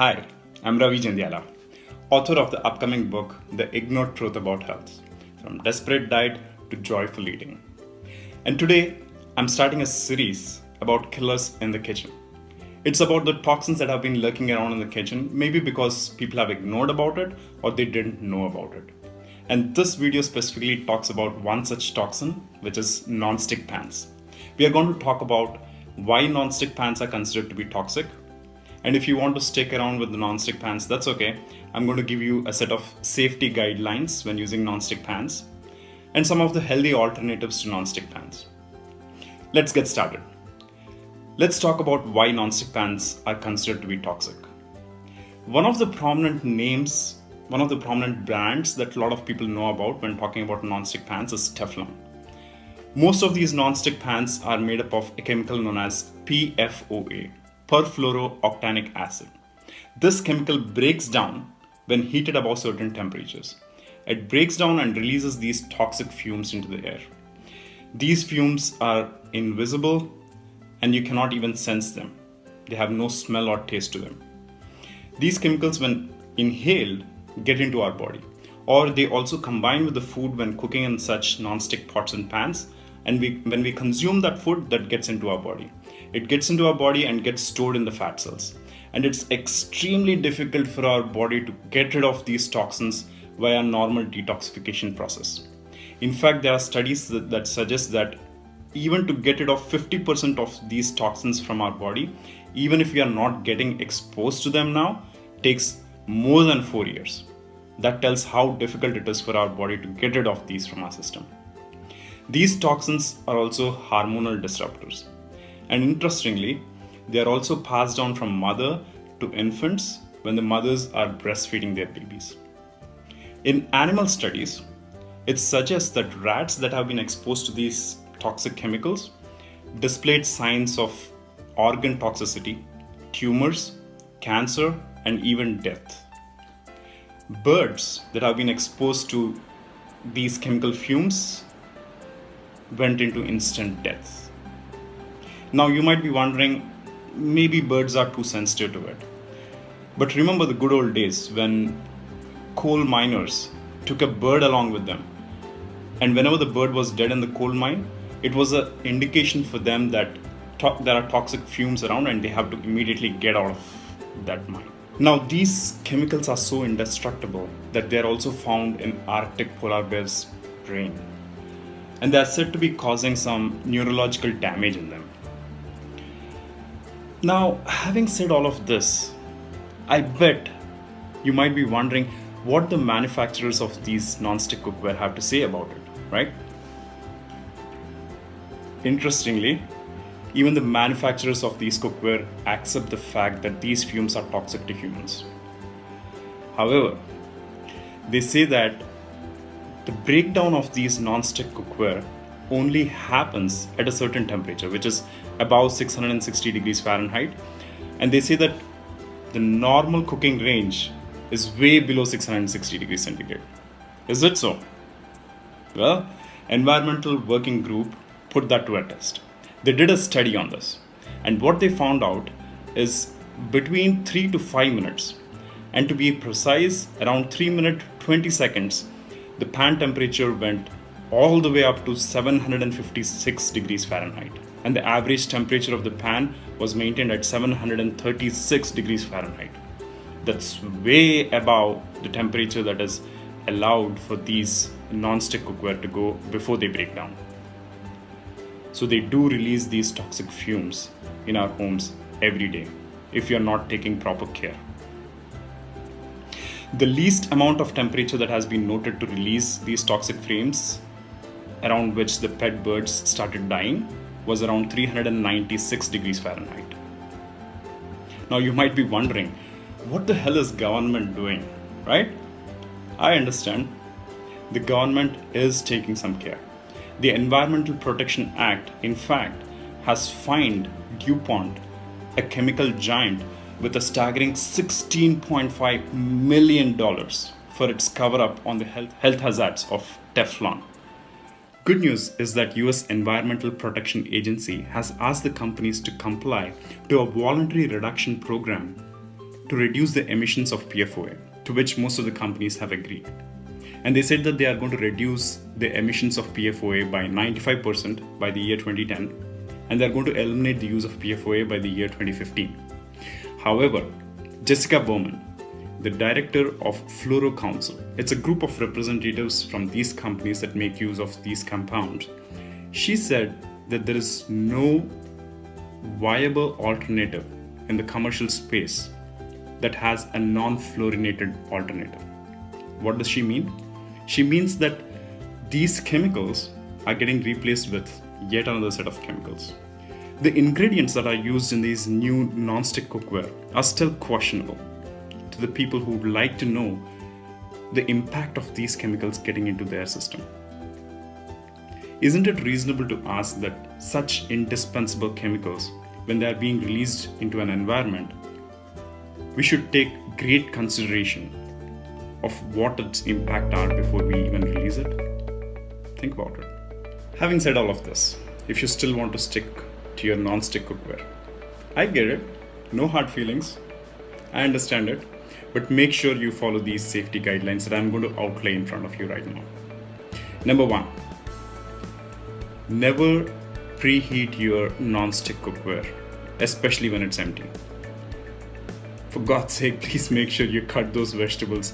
Hi, I'm Ravi, author of the upcoming book, The Ignored Truth About Health, From Desperate Diet to Joyful Eating. And today, I'm starting a series about killers in the kitchen. It's about the toxins that have been lurking around in the kitchen, maybe because people have ignored about it or they didn't know about it. And this video specifically talks about one such toxin, which is non-stick pans. We are going to talk about why non-stick pans are considered to be toxic. And if you want to stick around with the non-stick pans, that's okay. I'm going to give you a set of safety guidelines when using non-stick pans and some of the healthy alternatives to non-stick pans. Let's get started. Let's talk about why non-stick pans are considered to be toxic. One of the prominent brands that a lot of people know about when talking about non-stick pans is Teflon. Most of these non-stick pans are made up of a chemical known as PFOA, perfluorooctanic acid. This chemical breaks down when heated above certain temperatures. It breaks down and releases these toxic fumes into the air. These fumes are invisible and you cannot even sense them. They have no smell or taste to them. These chemicals, when inhaled, get into our body, or they also combine with the food when cooking in such non-stick pots and pans, and when we consume that food, that gets into our body. It gets into our body and gets stored in the fat cells. And it's extremely difficult for our body to get rid of these toxins via normal detoxification process. In fact, there are studies that suggest that even to get rid of 50% of these toxins from our body, even if we are not getting exposed to them now, takes more than 4 years. That tells how difficult it is for our body to get rid of these from our system. These toxins are also hormonal disruptors. And interestingly, they are also passed down from mother to infants when the mothers are breastfeeding their babies. In animal studies, it suggests that rats that have been exposed to these toxic chemicals displayed signs of organ toxicity, tumors, cancer, and even death. Birds that have been exposed to these chemical fumes went into instant death. Now you might be wondering, maybe birds are too sensitive to it. But remember the good old days when coal miners took a bird along with them. And whenever the bird was dead in the coal mine, it was an indication for them that there are toxic fumes around and they have to immediately get out of that mine. Now these chemicals are so indestructible that they are also found in Arctic polar bears' brain. And they are said to be causing some neurological damage in them. Now, having said all of this, I bet you might be wondering what the manufacturers of these non-stick cookware have to say about it, right? Interestingly, even the manufacturers of these cookware accept the fact that these fumes are toxic to humans. However, they say that the breakdown of these non-stick cookware only happens at a certain temperature, which is above 660 degrees Fahrenheit. And they say that the normal cooking range is way below 660 degrees centigrade. Is it so? Well, Environmental Working Group put that to a test. They did a study on this. And what they found out is between 3 to 5 minutes, and to be precise, around 3 minutes 20 seconds, the pan temperature went all the way up to 756 degrees Fahrenheit. And the average temperature of the pan was maintained at 736 degrees Fahrenheit. That's way above the temperature that is allowed for these non-stick cookware to go before they break down. So they do release these toxic fumes in our homes every day if you're not taking proper care. The least amount of temperature that has been noted to release these toxic fumes, around which the pet birds started dying, was around 396 degrees Fahrenheit. Now you might be wondering, what the hell is government doing, right? I understand. The government is taking some care. The Environmental Protection Act, in fact, has fined DuPont, a chemical giant, with a staggering $16.5 million for its cover-up on the health hazards of Teflon. Good news is that US Environmental Protection Agency has asked the companies to comply to a voluntary reduction program to reduce the emissions of PFOA, to which most of the companies have agreed. And they said that they are going to reduce the emissions of PFOA by 95% by the year 2010, and they're going to eliminate the use of PFOA by the year 2015. However, Jessica Berman, the director of Fluoro Council, it's a group of representatives from these companies that make use of these compounds. She said that there is no viable alternative in the commercial space that has a non-fluorinated alternative. What does she mean? She means that these chemicals are getting replaced with yet another set of chemicals. The ingredients that are used in these new non-stick cookware are still questionable to the people who would like to know the impact of these chemicals getting into their system. Isn't it reasonable to ask that such indispensable chemicals, when they are being released into an environment, we should take great consideration of what its impact are before we even release it? Think about it. Having said all of this, if you still want to stick to your non-stick cookware, I get it, no hard feelings, I understand it, but make sure you follow these safety guidelines that I'm going to outlay in front of you right now. Number 1, never preheat your non-stick cookware, especially when it's empty. For God's sake, please make sure you cut those vegetables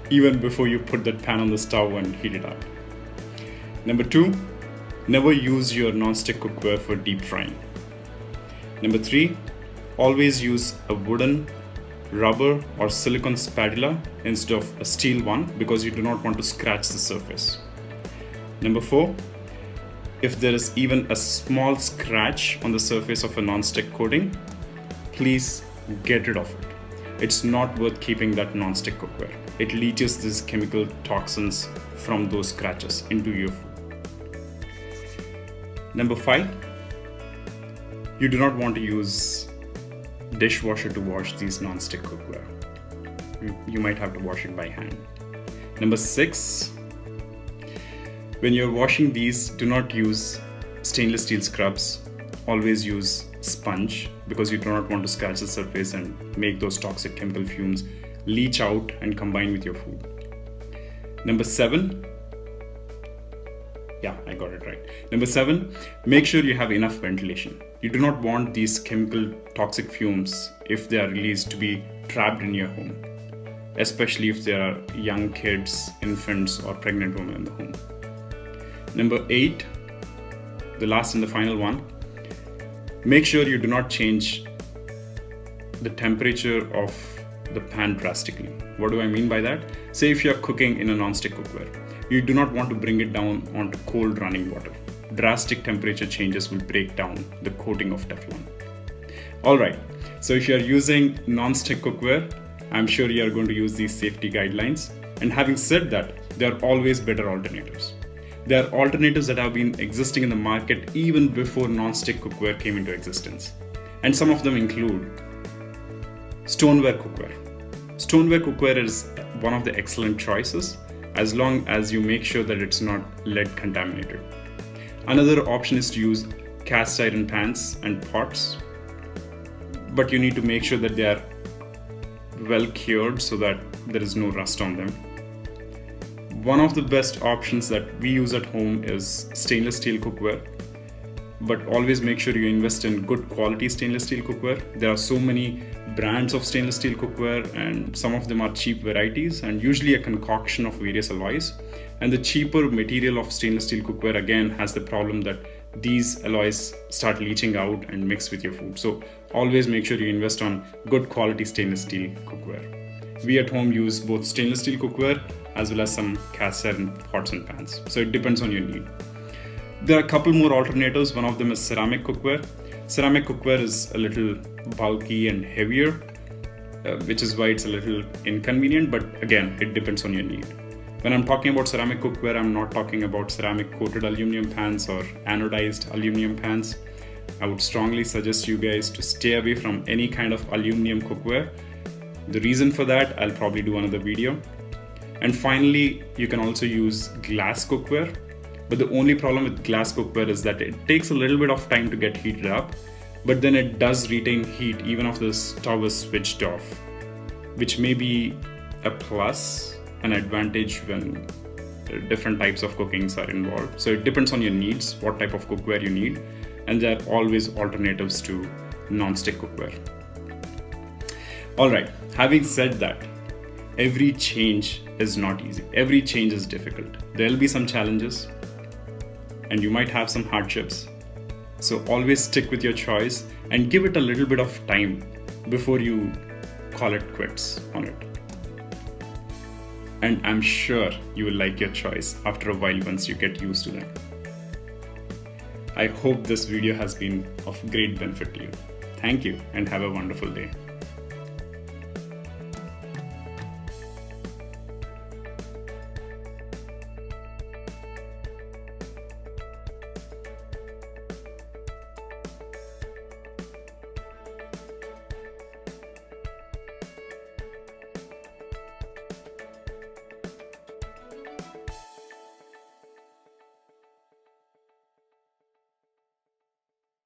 even before you put that pan on the stove and heat it up. Number 2, never use your non-stick cookware for deep frying. Number 3, always use a wooden, rubber or silicone spatula instead of a steel one because you do not want to scratch the surface. Number 4, if there is even a small scratch on the surface of a non-stick coating, please get rid of it. It's not worth keeping that non-stick cookware. It leaches these chemical toxins from those scratches into your food. Number 5, you do not want to use dishwasher to wash these non-stick cookware. You might have to wash it by hand. Number 6, when you're washing these, do not use stainless steel scrubs. Always use sponge because you do not want to scratch the surface and make those toxic chemical fumes leach out and combine with your food. Number 7, yeah, I got it right. Number 7, make sure you have enough ventilation. You do not want these chemical toxic fumes, if they are released, to be trapped in your home, especially if there are young kids, infants, or pregnant women in the home. Number 8, the last and the final one, make sure you do not change the temperature of the pan drastically. What do I mean by that? Say if you're cooking in a non-stick cookware, you do not want to bring it down onto cold running water. Drastic temperature changes will break down the coating of Teflon. Alright, so if you're using non-stick cookware, I'm sure you're going to use these safety guidelines. And having said that, there are always better alternatives. There are alternatives that have been existing in the market even before non-stick cookware came into existence. And some of them include stoneware cookware. Stoneware cookware is one of the excellent choices as long as you make sure that it's not lead contaminated. Another option is to use cast iron pans and pots, but you need to make sure that they are well cured so that there is no rust on them. One of the best options that we use at home is stainless steel cookware, but always make sure you invest in good quality stainless steel cookware. There are so many brands of stainless steel cookware and some of them are cheap varieties and usually a concoction of various alloys. And the cheaper material of stainless steel cookware again has the problem that these alloys start leaching out and mix with your food. So always make sure you invest on good quality stainless steel cookware. We at home use both stainless steel cookware as well as some cast iron pots and pans. So it depends on your need. There are a couple more alternatives. One of them is ceramic cookware. Ceramic cookware is a little bulky and heavier, which is why it's a little inconvenient, but again, it depends on your need. When I'm talking about ceramic cookware, I'm not talking about ceramic coated aluminum pans or anodized aluminum pans. I would strongly suggest you guys to stay away from any kind of aluminum cookware. The reason for that, I'll probably do another video. And finally, you can also use glass cookware. But the only problem with glass cookware is that it takes a little bit of time to get heated up, but then it does retain heat even after the stove is switched off. which may be a plus, an advantage when different types of cookings are involved. So it depends on your needs, what type of cookware you need, and there are always alternatives to non-stick cookware. All right, having said that, every change is not easy. Every change is difficult. There'll be some challenges and you might have some hardships. So always stick with your choice and give it a little bit of time before you call it quits on it. And I'm sure you will like your choice after a while once you get used to them. I hope this video has been of great benefit to you. Thank you and have a wonderful day.